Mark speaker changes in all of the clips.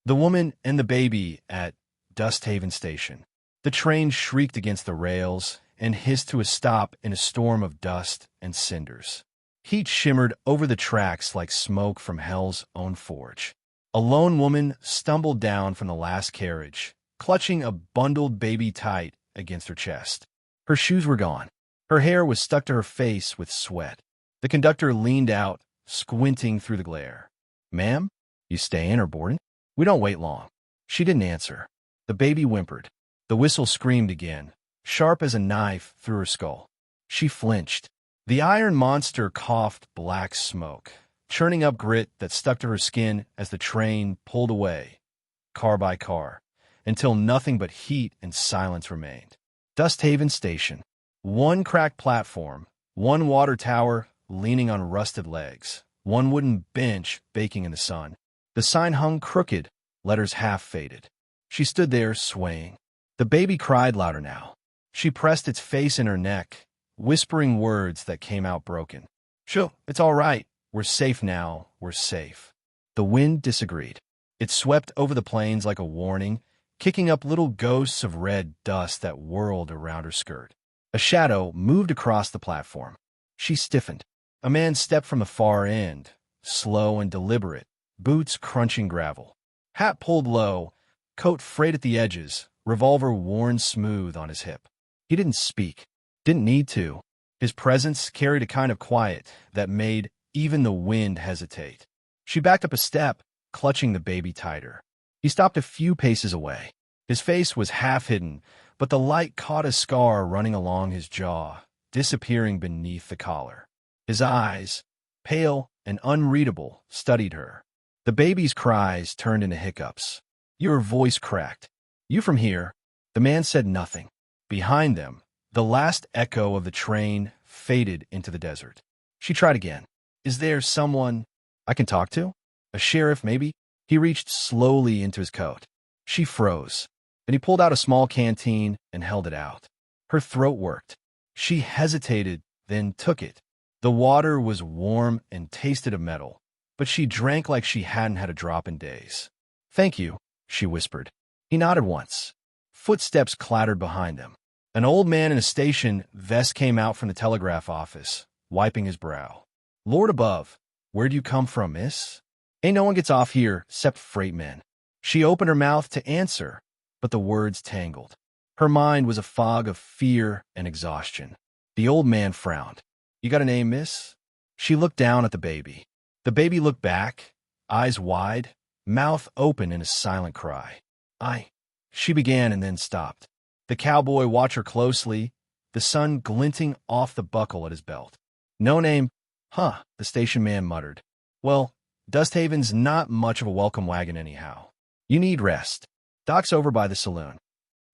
Speaker 1: The woman and the baby at Dusthaven Station. The train shrieked against the rails and hissed to a stop in a storm of dust and cinders. Heat shimmered over the tracks like smoke from hell's own forge. A lone woman stumbled down from the last carriage, clutching a bundled baby tight against her chest. Her shoes were gone. Her hair was stuck to her face with sweat. The conductor leaned out, squinting through the glare. "Ma'am, you staying or boarding? We don't wait long." She didn't answer. The baby whimpered. The whistle screamed again, sharp as a knife through her skull. She flinched. The iron monster coughed black smoke, churning up grit that stuck to her skin as the train pulled away, car by car, until nothing but heat and silence remained. Dusthaven Station. One cracked platform, one water tower leaning on rusted legs, one wooden bench baking in the sun. The sign hung crooked, letters half faded. She stood there, swaying. The baby cried louder now. She pressed its face in her neck, whispering words that came out broken. "Sure, it's all right. We're safe now. We're safe." The wind disagreed. It swept over the plains like a warning, kicking up little ghosts of red dust that whirled around her skirt. A shadow moved across the platform. She stiffened. A man stepped from the far end, slow and deliberate, boots crunching gravel. Hat pulled low, coat frayed at the edges, revolver worn smooth on his hip. He didn't speak. Didn't need to. His presence carried a kind of quiet that made even the wind hesitate. She backed up a step, clutching the baby tighter. He stopped a few paces away. His face was half hidden, but the light caught a scar running along his jaw, disappearing beneath the collar. His eyes, pale and unreadable, studied her. The baby's cries turned into hiccups. Your voice cracked. "You from here?" The man said nothing. Behind them, the last echo of the train faded into the desert. She tried again. "Is there someone I can talk to? A sheriff, maybe?" He reached slowly into his coat. She froze. Then he pulled out a small canteen and held it out. Her throat worked. She hesitated, then took it. The water was warm and tasted of metal, but she drank like she hadn't had a drop in days. "Thank you," she whispered. He nodded once. Footsteps clattered behind them. An old man in a station vest came out from the telegraph office, wiping his brow. "Lord above, where'd you come from, miss? Ain't no one gets off here except freight men." She opened her mouth to answer, but the words tangled. Her mind was a fog of fear and exhaustion. The old man frowned. "You got a name, miss?" She looked down at the baby. The baby looked back, eyes wide, mouth open in a silent cry. She began and then stopped. The cowboy watched her closely, the sun glinting off the buckle at his belt. "No name, huh?" the station man muttered. "Well, Dusthaven's not much of a welcome wagon anyhow. You need rest. Doc's over by the saloon."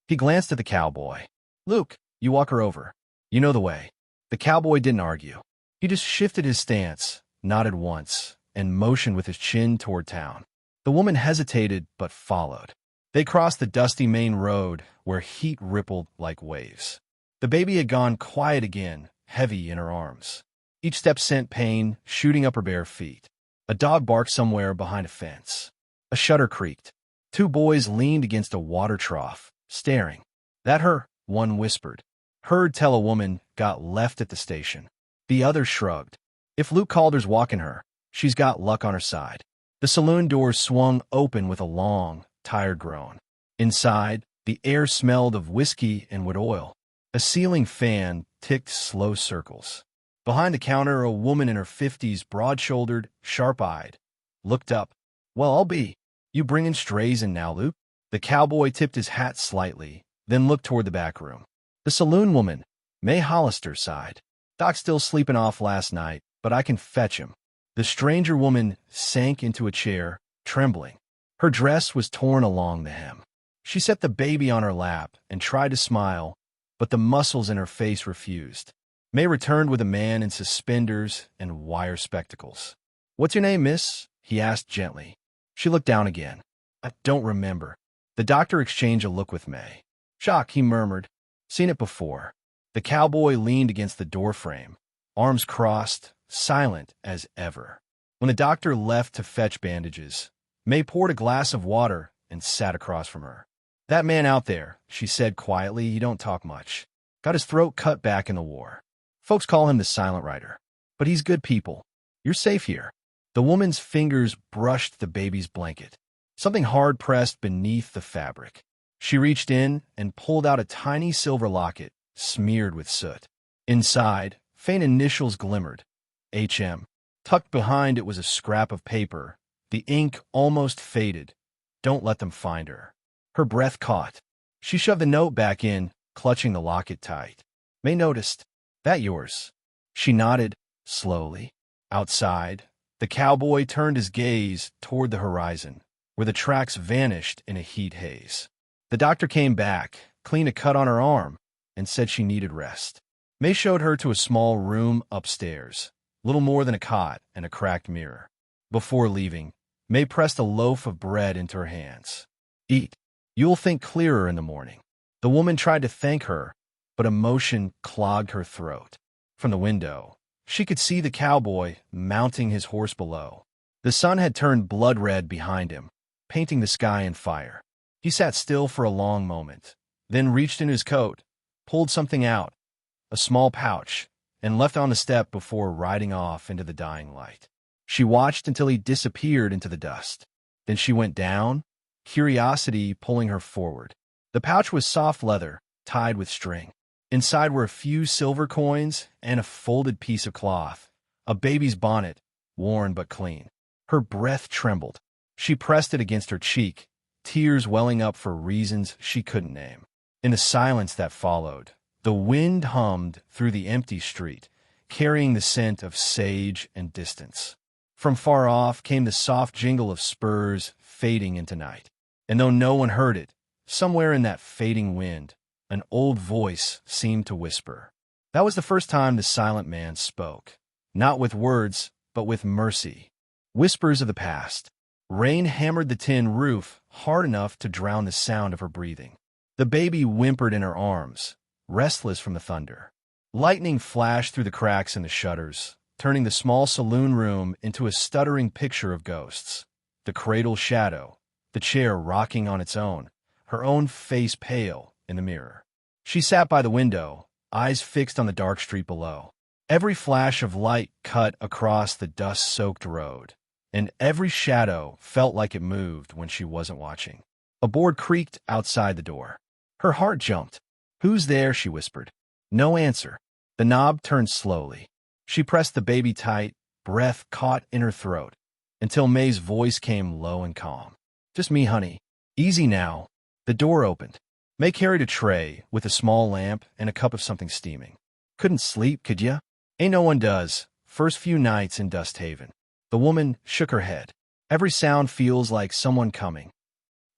Speaker 1: He glanced at the cowboy. "Luke, you walk her over. You know the way." The cowboy didn't argue. He just shifted his stance, nodded once, and motioned with his chin toward town. The woman hesitated but followed. They crossed the dusty main road where heat rippled like waves. The baby had gone quiet again, heavy in her arms. Each step sent pain shooting up her bare feet. A dog barked somewhere behind a fence. A shutter creaked. Two boys leaned against a water trough, staring. "That her?" one whispered. "Heard tell a woman got left at the station." The other shrugged. "If Luke Calder's walking her, she's got luck on her side." The saloon door swung open with a long, tired groan. Inside, the air smelled of whiskey and wood oil. A ceiling fan ticked slow circles. Behind the counter, a woman in her 50s, broad-shouldered, sharp-eyed, looked up. "Well, I'll be. You bringing strays in now, Luke?" The cowboy tipped his hat slightly, then looked toward the back room. The saloon woman, May Hollister, sighed. "Doc's still sleeping off last night, but I can fetch him." The stranger woman sank into a chair, trembling. Her dress was torn along the hem. She set the baby on her lap and tried to smile, but the muscles in her face refused. May returned with a man in suspenders and wire spectacles. "What's your name, miss?" he asked gently. She looked down again. "I don't remember." The doctor exchanged a look with May. "Shock," he murmured. "Seen it before." The cowboy leaned against the doorframe, arms crossed, silent as ever. When the doctor left to fetch bandages, May poured a glass of water and sat across from her. "That man out there," she said quietly, "he don't talk much. Got his throat cut back in the war. Folks call him the Silent Rider. But he's good people. You're safe here." The woman's fingers brushed the baby's blanket. Something hard pressed beneath the fabric. She reached in and pulled out a tiny silver locket, smeared with soot. Inside, faint initials glimmered. HM. Tucked behind it was a scrap of paper. The ink almost faded. "Don't let them find her." Her breath caught. She shoved the note back in, clutching the locket tight. May noticed. "That yours?" She nodded, slowly. Outside, the cowboy turned his gaze toward the horizon, where the tracks vanished in a heat haze. The doctor came back, cleaned a cut on her arm, and said she needed rest. May showed her to a small room upstairs, little more than a cot and a cracked mirror. Before leaving, May pressed a loaf of bread into her hands. "Eat. You'll think clearer in the morning." The woman tried to thank her, but emotion clogged her throat. From the window, she could see the cowboy mounting his horse below. The sun had turned blood red behind him, painting the sky in fire. He sat still for a long moment, then reached in his coat, pulled something out, a small pouch, and left on the step before riding off into the dying light. She watched until he disappeared into the dust. Then she went down, curiosity pulling her forward. The pouch was soft leather, tied with string. Inside were a few silver coins and a folded piece of cloth, a baby's bonnet, worn but clean. Her breath trembled. She pressed it against her cheek, tears welling up for reasons she couldn't name. In the silence that followed, the wind hummed through the empty street, carrying the scent of sage and distance. From far off came the soft jingle of spurs fading into night. And though no one heard it, somewhere in that fading wind, an old voice seemed to whisper. That was the first time the silent man spoke, not with words, but with mercy. Whispers of the past. Rain hammered the tin roof hard enough to drown the sound of her breathing. The baby whimpered in her arms, restless from the thunder. Lightning flashed through the cracks in the shutters, turning the small saloon room into a stuttering picture of ghosts. The cradle shadow, the chair rocking on its own, her own face pale in the mirror. She sat by the window, eyes fixed on the dark street below. Every flash of light cut across the dust-soaked road, and every shadow felt like it moved when she wasn't watching. A board creaked outside the door. Her heart jumped. "Who's there?" she whispered. No answer. The knob turned slowly. She pressed the baby tight, breath caught in her throat, until May's voice came low and calm. "Just me, honey. Easy now." The door opened. May carried a tray with a small lamp and a cup of something steaming. "Couldn't sleep, could ya?" "Ain't no one does. First few nights in Dust Haven." The woman shook her head. "Every sound feels like someone coming."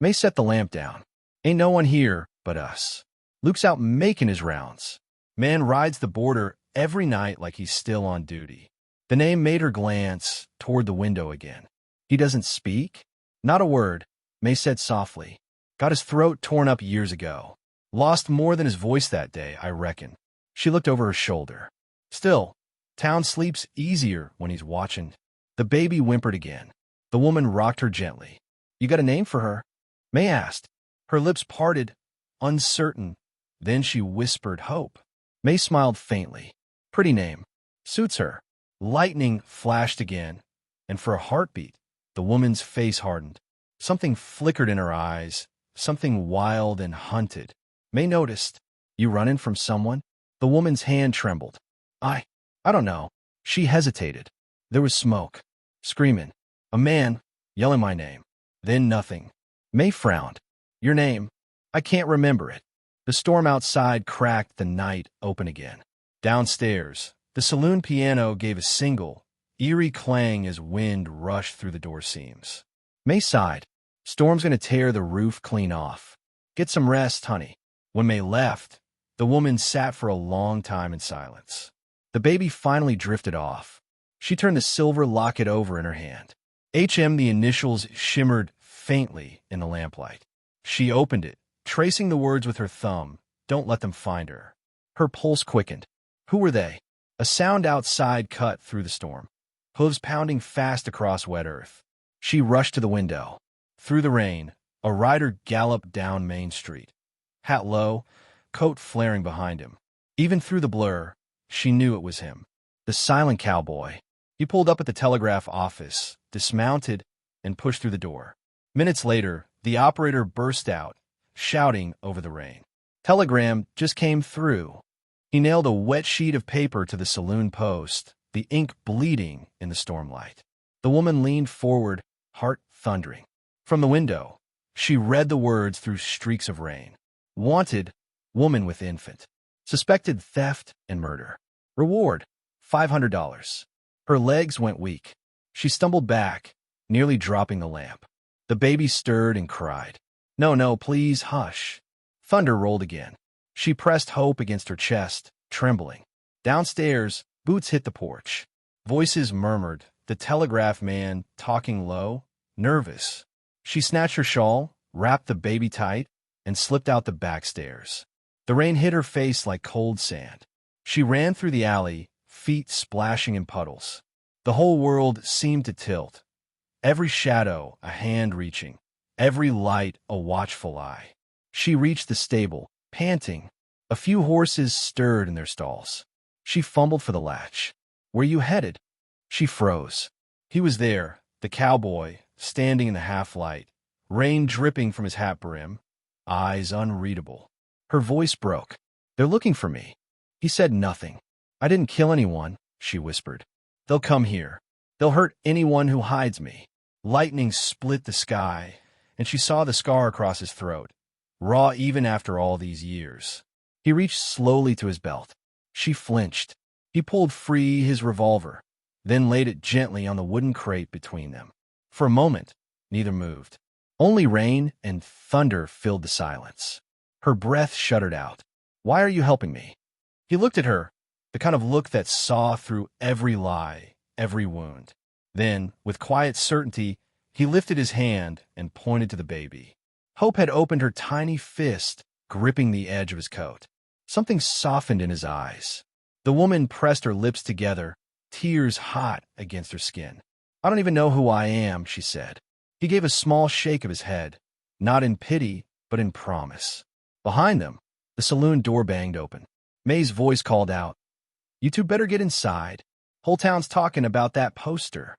Speaker 1: May set the lamp down. "Ain't no one here but us. Luke's out making his rounds. Man rides the border every night like he's still on duty." The name made her glance toward the window again. "He doesn't speak?" "Not a word," May said softly. "Got his throat torn up years ago. Lost more than his voice that day, I reckon." She looked over her shoulder. "Still, town sleeps easier when he's watching." The baby whimpered again. The woman rocked her gently. "You got a name for her?" May asked. Her lips parted, uncertain. Then she whispered hope. May smiled faintly. "Pretty name. Suits her." Lightning flashed again, and for a heartbeat, the woman's face hardened. Something flickered in her eyes, something wild and hunted. May noticed. "You running from someone?" The woman's hand trembled. I don't know." She hesitated. There was smoke. Screaming. A man, yelling my name. Then nothing. May frowned. "Your name? I can't remember it." The storm outside cracked the night open again. Downstairs, the saloon piano gave a single, eerie clang as wind rushed through the door seams. May sighed. "Storm's gonna tear the roof clean off. Get some rest, honey." When May left, the woman sat for a long time in silence. The baby finally drifted off. She turned the silver locket over in her hand. HM, the initials shimmered faintly in the lamplight. She opened it, tracing the words with her thumb. "Don't let them find her." Her pulse quickened. Who were they? A sound outside cut through the storm. Hooves pounding fast across wet earth. She rushed to the window. Through the rain, a rider galloped down Main Street. Hat low, coat flaring behind him. Even through the blur, she knew it was him. The silent cowboy. He pulled up at the telegraph office, dismounted, and pushed through the door. Minutes later, the operator burst out, shouting over the rain. Telegram just came through. He nailed a wet sheet of paper to the saloon post, the ink bleeding in the stormlight. The woman leaned forward, heart thundering. From the window, she read the words through streaks of rain. Wanted, woman with infant. Suspected theft and murder. Reward, $500. Her legs went weak. She stumbled back, nearly dropping the lamp. The baby stirred and cried. No, no, please, hush. Thunder rolled again. She pressed hope against her chest, trembling. Downstairs, boots hit the porch. Voices murmured, the telegraph man talking low, nervous. She snatched her shawl, wrapped the baby tight, and slipped out the back stairs. The rain hit her face like cold sand. She ran through the alley, feet splashing in puddles. The whole world seemed to tilt. Every shadow a hand reaching, every light a watchful eye. She reached the stable, panting. A few horses stirred in their stalls. She fumbled for the latch. Where you headed? She froze. He was there, the cowboy, standing in the half-light, rain dripping from his hat brim, eyes unreadable. Her voice broke. They're looking for me. He said nothing. I didn't kill anyone, she whispered. They'll come here. They'll hurt anyone who hides me. Lightning split the sky, and she saw the scar across his throat, raw even after all these years. He reached slowly to his belt. She flinched. He pulled free his revolver, then laid it gently on the wooden crate between them. For a moment, neither moved. Only rain and thunder filled the silence. Her breath shuddered out. Why are you helping me? He looked at her, the kind of look that saw through every lie, every wound. Then, with quiet certainty, he lifted his hand and pointed to the baby. Hope had opened her tiny fist, gripping the edge of his coat. Something softened in his eyes. The woman pressed her lips together, tears hot against her skin. I don't even know who I am, she said. He gave a small shake of his head, not in pity, but in promise. Behind them, the saloon door banged open. May's voice called out, You two better get inside. Whole town's talking about that poster.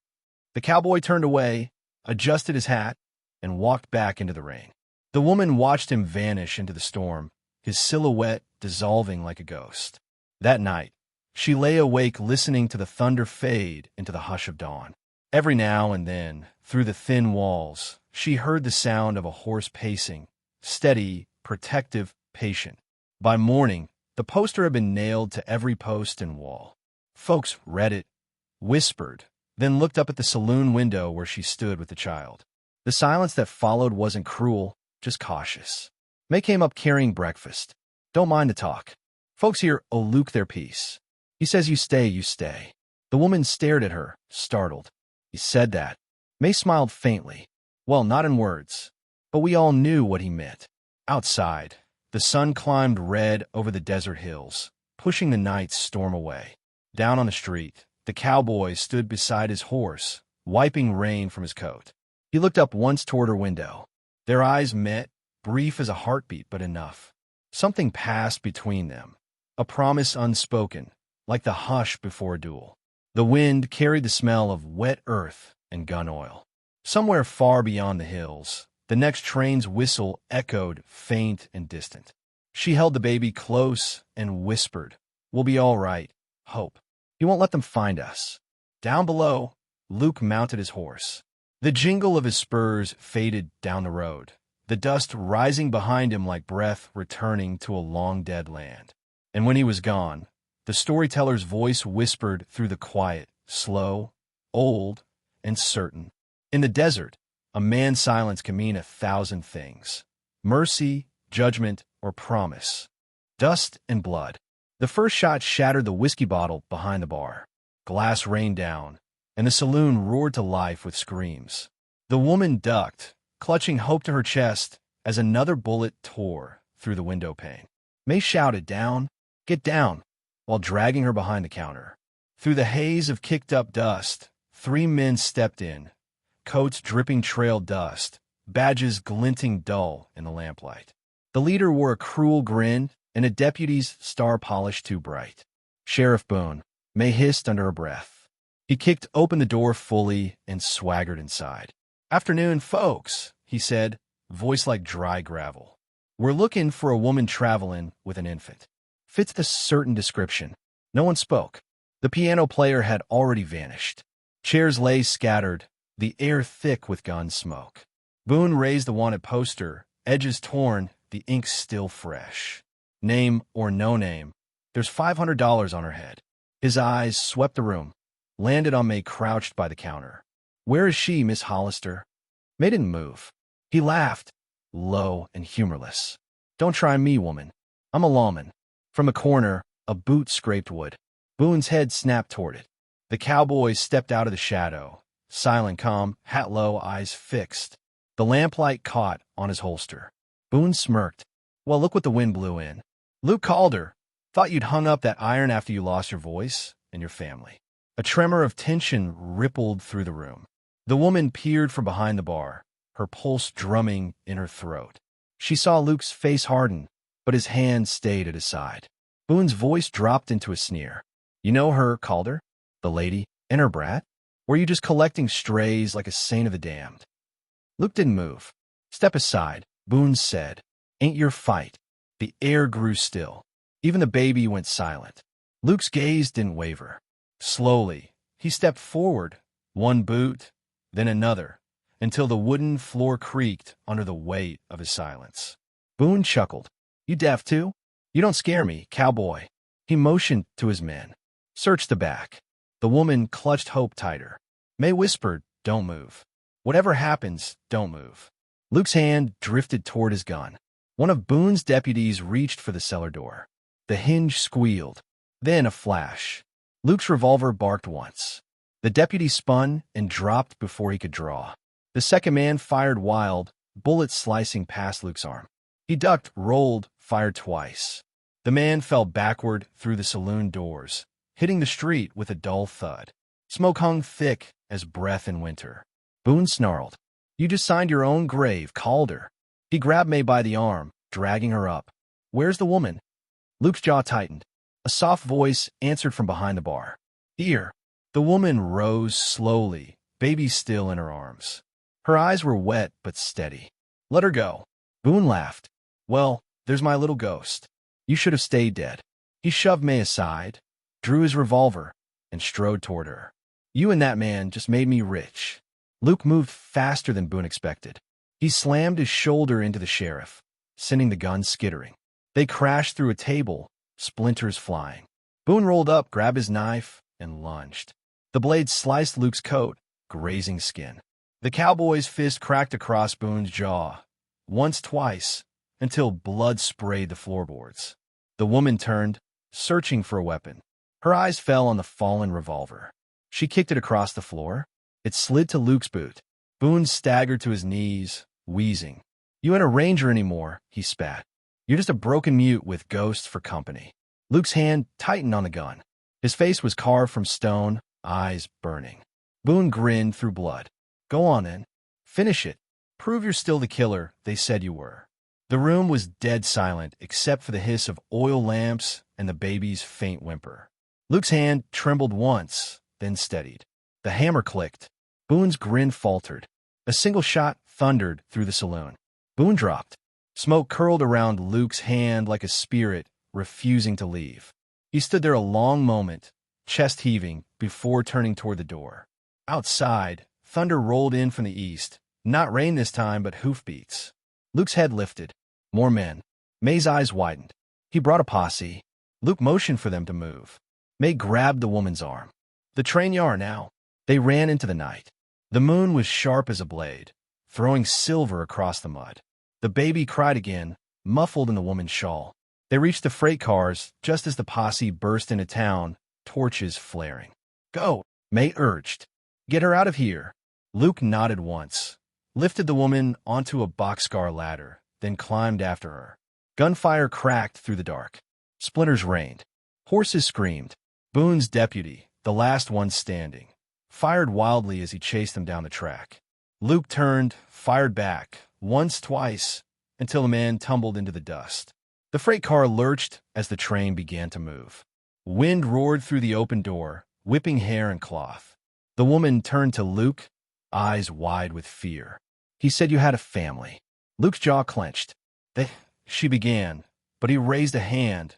Speaker 1: The cowboy turned away, adjusted his hat, and walked back into the rain. The woman watched him vanish into the storm, his silhouette dissolving like a ghost. That night, she lay awake listening to the thunder fade into the hush of dawn. Every now and then, through the thin walls, she heard the sound of a horse pacing, steady, protective, patient. By morning, the poster had been nailed to every post and wall. Folks read it, whispered, then looked up at the saloon window where she stood with the child. The silence that followed wasn't cruel, just cautious. May came up carrying breakfast. Don't mind the talk. Folks here luke their peace. He says you stay, you stay. The woman stared at her, startled. He said that. May smiled faintly. Well, not in words, but we all knew what he meant. Outside, the sun climbed red over the desert hills, pushing the night's storm away. Down on the street, the cowboy stood beside his horse, wiping rain from his coat. He looked up once toward her window. Their eyes met, brief as a heartbeat, but enough. Something passed between them, a promise unspoken, like the hush before a duel. The wind carried the smell of wet earth and gun oil. Somewhere far beyond the hills, the next train's whistle echoed faint and distant. She held the baby close and whispered, We'll be all right, Hope. He won't let them find us. Down below, Luke mounted his horse. The jingle of his spurs faded down the road, the dust rising behind him like breath returning to a long-dead land. And when he was gone, the storyteller's voice whispered through the quiet, slow, old, and certain. In the desert, a man's silence can mean 1,000 things. Mercy, judgment, or promise. Dust and blood. The first shot shattered the whiskey bottle behind the bar. Glass rained down, and the saloon roared to life with screams. The woman ducked, clutching hope to her chest as another bullet tore through the window pane. May shouted down, "Get down," while dragging her behind the counter. Through the haze of kicked-up dust, 3 men stepped in, coats dripping trail dust, badges glinting dull in the lamplight. The leader wore a cruel grin, and a deputy's star polished too bright. "Sheriff Boone," May hissed under her breath. He kicked open the door fully and swaggered inside. "Afternoon, folks," he said, voice like dry gravel. "We're looking for a woman traveling with an infant. Fits the certain description." No one spoke. The piano player had already vanished. Chairs lay scattered, the air thick with gun smoke. Boone raised the wanted poster, edges torn, the ink still fresh. "Name or no name, there's $500 on her head." His eyes swept the room, landed on May crouched by the counter. "Where is she, Miss Hollister?" May didn't move. He laughed, low and humorless. "Don't try me, woman. I'm a lawman." From a corner, a boot scraped wood. Boone's head snapped toward it. The cowboy stepped out of the shadow, silent, calm, hat low, eyes fixed. The lamplight caught on his holster. Boone smirked. "Well, look what the wind blew in. Luke Calder. Thought you'd hung up that iron after you lost your voice and your family." A tremor of tension rippled through the room. The woman peered from behind the bar, her pulse drumming in her throat. She saw Luke's face harden, but his hand stayed at his side. Boone's voice dropped into a sneer. "You know her, Calder? The lady and her brat? Or were you just collecting strays like a saint of the damned?" Luke didn't move. "Step aside," Boone said. "Ain't your fight." The air grew still. Even the baby went silent. Luke's gaze didn't waver. Slowly, he stepped forward, one boot, then another, until the wooden floor creaked under the weight of his silence. Boone chuckled. "You deaf too? You don't scare me, cowboy." He motioned to his men. "Search the back." The woman clutched Hope tighter. May whispered, "Don't move. Whatever happens, don't move." Luke's hand drifted toward his gun. One of Boone's deputies reached for the cellar door. The hinge squealed. Then a flash. Luke's revolver barked once. The deputy spun and dropped before he could draw. The second man fired wild, bullets slicing past Luke's arm. He ducked, rolled, fired twice. The man fell backward through the saloon doors, hitting the street with a dull thud. Smoke hung thick as breath in winter. Boone snarled, "You just signed your own grave, Calder." He grabbed May by the arm, dragging her up. "Where's the woman?" Luke's jaw tightened. A soft voice answered from behind the bar. "Here." The woman rose slowly, baby still in her arms. Her eyes were wet but steady. "Let her go." Boone laughed. "Well, there's my little ghost. You should have stayed dead." He shoved May aside, drew his revolver, and strode toward her. "You and that man just made me rich." Luke moved faster than Boone expected. He slammed his shoulder into the sheriff, sending the gun skittering. They crashed through a table, splinters flying. Boone rolled up, grabbed his knife, and lunged. The blade sliced Luke's coat, grazing skin. The cowboy's fist cracked across Boone's jaw, once, twice, until blood sprayed the floorboards. The woman turned, searching for a weapon. Her eyes fell on the fallen revolver. She kicked it across the floor. It slid to Luke's boot. Boone staggered to his knees, wheezing. "You ain't a ranger anymore," he spat. "You're just a broken mute with ghosts for company." Luke's hand tightened on the gun. His face was carved from stone, eyes burning. Boone grinned through blood. "Go on, then. Finish it. Prove you're still the killer they said you were." The room was dead silent except for the hiss of oil lamps and the baby's faint whimper. Luke's hand trembled once, then steadied. The hammer clicked. Boone's grin faltered. A single shot thundered through the saloon. Boone dropped. Smoke curled around Luke's hand like a spirit, refusing to leave. He stood there a long moment, chest heaving, before turning toward the door. Outside, thunder rolled in from the east. Not rain this time, but hoofbeats. Luke's head lifted. More men. May's eyes widened. He brought a posse. Luke motioned for them to move. May grabbed the woman's arm. "The train you are now." They ran into the night. The moon was sharp as a blade, throwing silver across the mud. The baby cried again, muffled in the woman's shawl. They reached the freight cars just as the posse burst into town, torches flaring. "Go," May urged. "Get her out of here." Luke nodded once, lifted the woman onto a boxcar ladder, then climbed after her. Gunfire cracked through the dark. Splinters rained. Horses screamed. Boone's deputy, the last one standing, fired wildly as he chased them down the track. Luke turned, fired back, once, twice, until the man tumbled into the dust. The freight car lurched as the train began to move. Wind roared through the open door, whipping hair and cloth. The woman turned to Luke, eyes wide with fear. He said you had a family. Luke's jaw clenched. She began, but he raised a hand,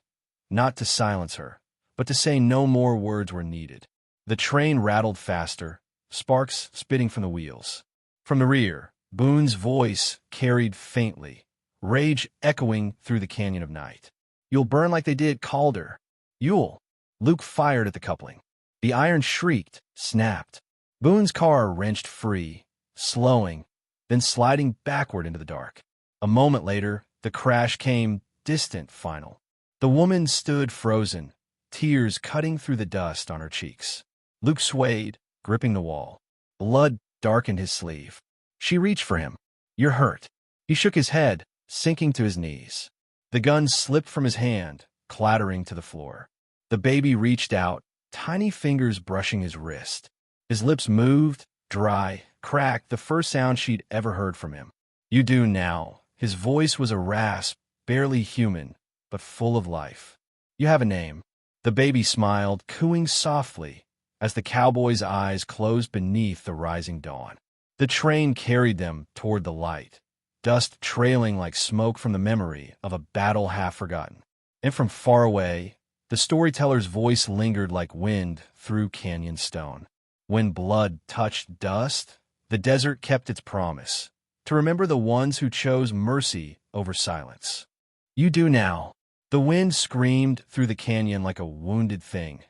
Speaker 1: not to silence her, but to say no more words were needed. The train rattled faster, sparks spitting from the wheels. From the rear, Boone's voice carried faintly, rage echoing through the canyon of night. You'll burn like they did Calder. You'll. Luke fired at the coupling. The iron shrieked, snapped. Boone's car wrenched free, slowing, then sliding backward into the dark. A moment later, the crash came, distant, final. The woman stood frozen, tears cutting through the dust on her cheeks. Luke swayed, gripping the wall. Blood darkened his sleeve. She reached for him. You're hurt. He shook his head, sinking to his knees. The gun slipped from his hand, clattering to the floor. The baby reached out, tiny fingers brushing his wrist. His lips moved, dry, cracked, the first sound she'd ever heard from him. You do now. His voice was a rasp, barely human, but full of life. You have a name. The baby smiled, cooing softly, as the cowboy's eyes closed beneath the rising dawn. The train carried them toward the light, dust trailing like smoke from the memory of a battle half forgotten. And from far away, the storyteller's voice lingered like wind through canyon stone. When blood touched dust, the desert kept its promise, to remember the ones who chose mercy over silence. You do now. The wind screamed through the canyon like a wounded thing,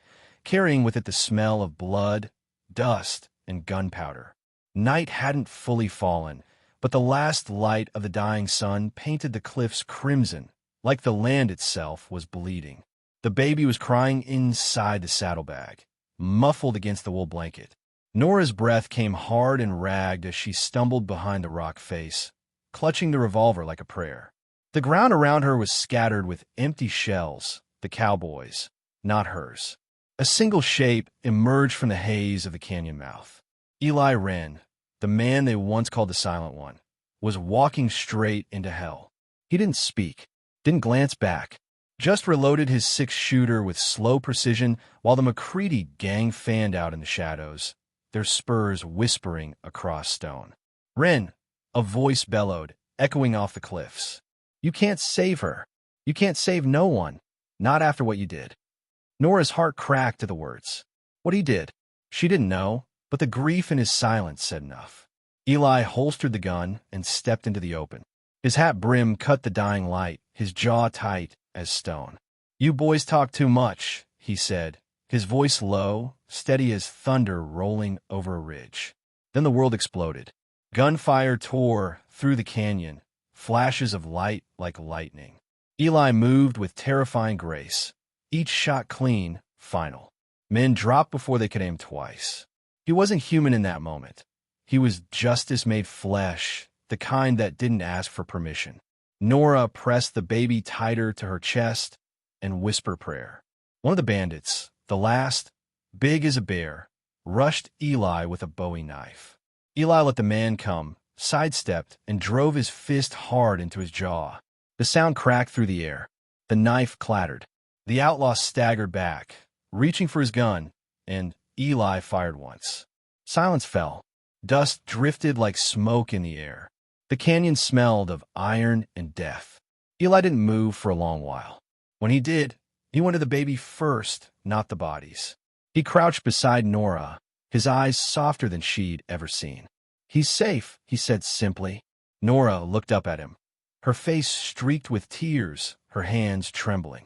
Speaker 1: carrying with it the smell of blood, dust, and gunpowder. Night hadn't fully fallen, but the last light of the dying sun painted the cliffs crimson, like the land itself was bleeding. The baby was crying inside the saddlebag, muffled against the wool blanket. Nora's breath came hard and ragged as she stumbled behind the rock face, clutching the revolver like a prayer. The ground around her was scattered with empty shells, the cowboys, not hers. A single shape emerged from the haze of the canyon mouth. Eli Wren, the man they once called the Silent One, was walking straight into hell. He didn't speak, didn't glance back, just reloaded his six-shooter with slow precision while the McCready gang fanned out in the shadows, their spurs whispering across stone. Wren, a voice bellowed, echoing off the cliffs. You can't save her. You can't save no one, not after what you did. Nora's heart cracked to the words. What he did, she didn't know, but the grief in his silence said enough. Eli holstered the gun and stepped into the open. His hat brim cut the dying light, his jaw tight as stone. You boys talk too much, he said, his voice low, steady as thunder rolling over a ridge. Then the world exploded. Gunfire tore through the canyon, flashes of light like lightning. Eli moved with terrifying grace, each shot clean, final. Men dropped before they could aim twice. He wasn't human in that moment. He was justice made flesh, the kind that didn't ask for permission. Nora pressed the baby tighter to her chest and whispered prayer. One of the bandits, the last, big as a bear, rushed Eli with a Bowie knife. Eli let the man come, sidestepped, and drove his fist hard into his jaw. The sound cracked through the air. The knife clattered. The outlaw staggered back, reaching for his gun, and Eli fired once. Silence fell. Dust drifted like smoke in the air. The canyon smelled of iron and death. Eli didn't move for a long while. When he did, he went to the baby first, not the bodies. He crouched beside Nora, his eyes softer than she'd ever seen. He's safe, he said simply. Nora looked up at him, her face streaked with tears, her hands trembling.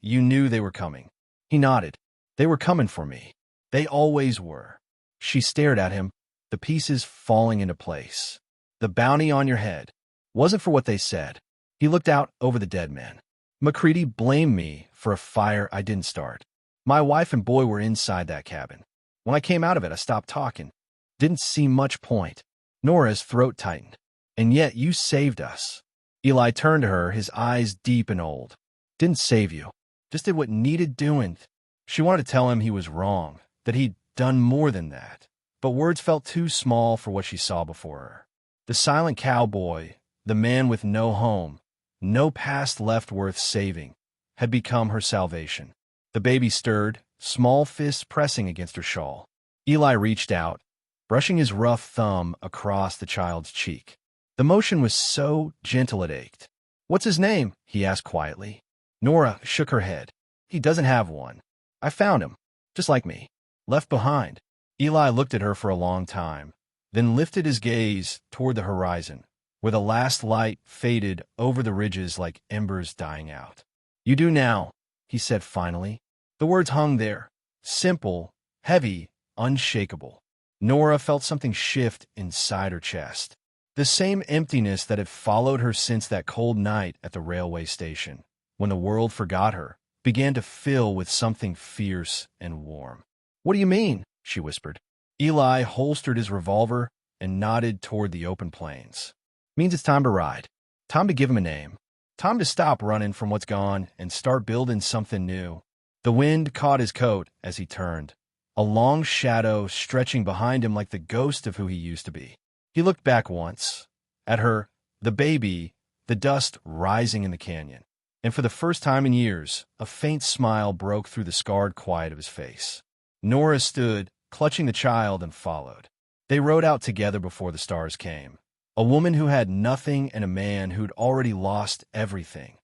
Speaker 1: You knew they were coming. He nodded. They were coming for me. They always were. She stared at him, the pieces falling into place. The bounty on your head wasn't for what they said. He looked out over the dead men. McCready blamed me for a fire I didn't start. My wife and boy were inside that cabin. When I came out of it, I stopped talking. Didn't see much point. Nora's throat tightened. And yet you saved us. Eli turned to her, his eyes deep and old. Didn't save you. Just did what needed doing. She wanted to tell him he was wrong, that he'd done more than that. but words felt too small for what she saw before her. The silent cowboy, the man with no home, no past left worth saving, had become her salvation. The baby stirred, small fists pressing against her shawl. Eli reached out, brushing his rough thumb across the child's cheek. The motion was so gentle it ached. "What's his name?" he asked quietly. Nora shook her head. "He doesn't have one. I found him, just like me. Left behind." Eli looked at her for a long time, then lifted his gaze toward the horizon, where the last light faded over the ridges like embers dying out. "You do now," he said finally. The words hung there, simple, heavy, unshakable. Nora felt something shift inside her chest. The same emptiness that had followed her since that cold night at the railway station, when the world forgot her, began to fill with something fierce and warm. "What do you mean?" she whispered. Eli holstered his revolver and nodded toward the open plains. "Means it's time to ride. Time to give him a name. Time to stop running from what's gone and start building something new." The wind caught his coat as he turned, a long shadow stretching behind him like the ghost of who he used to be. He looked back once, at her, the baby, the dust rising in the canyon, and for the first time in years, a faint smile broke through the scarred quiet of his face. Nora stood, clutching the child, and followed. They rode out together before the stars came. A woman who had nothing and a man who'd already lost everything,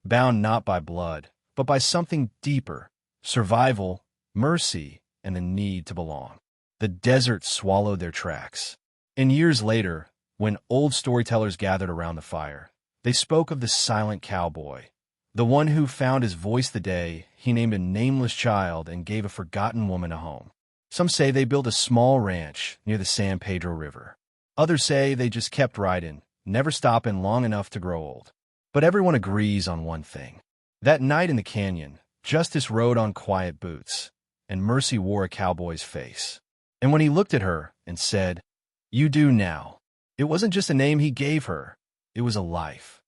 Speaker 1: bound not by blood, but by something deeper, survival, mercy, and the need to belong. The desert swallowed their tracks. And years later, when old storytellers gathered around the fire, they spoke of the silent cowboy, the one who found his voice the day he named a nameless child and gave a forgotten woman a home. Some say they built a small ranch near the San Pedro River. Others say they just kept riding, never stopping long enough to grow old. But everyone agrees on one thing. That night in the canyon, Justice rode on quiet boots, and Mercy wore a cowboy's face. And when he looked at her and said, "You do now," it wasn't just a name he gave her, it was a life.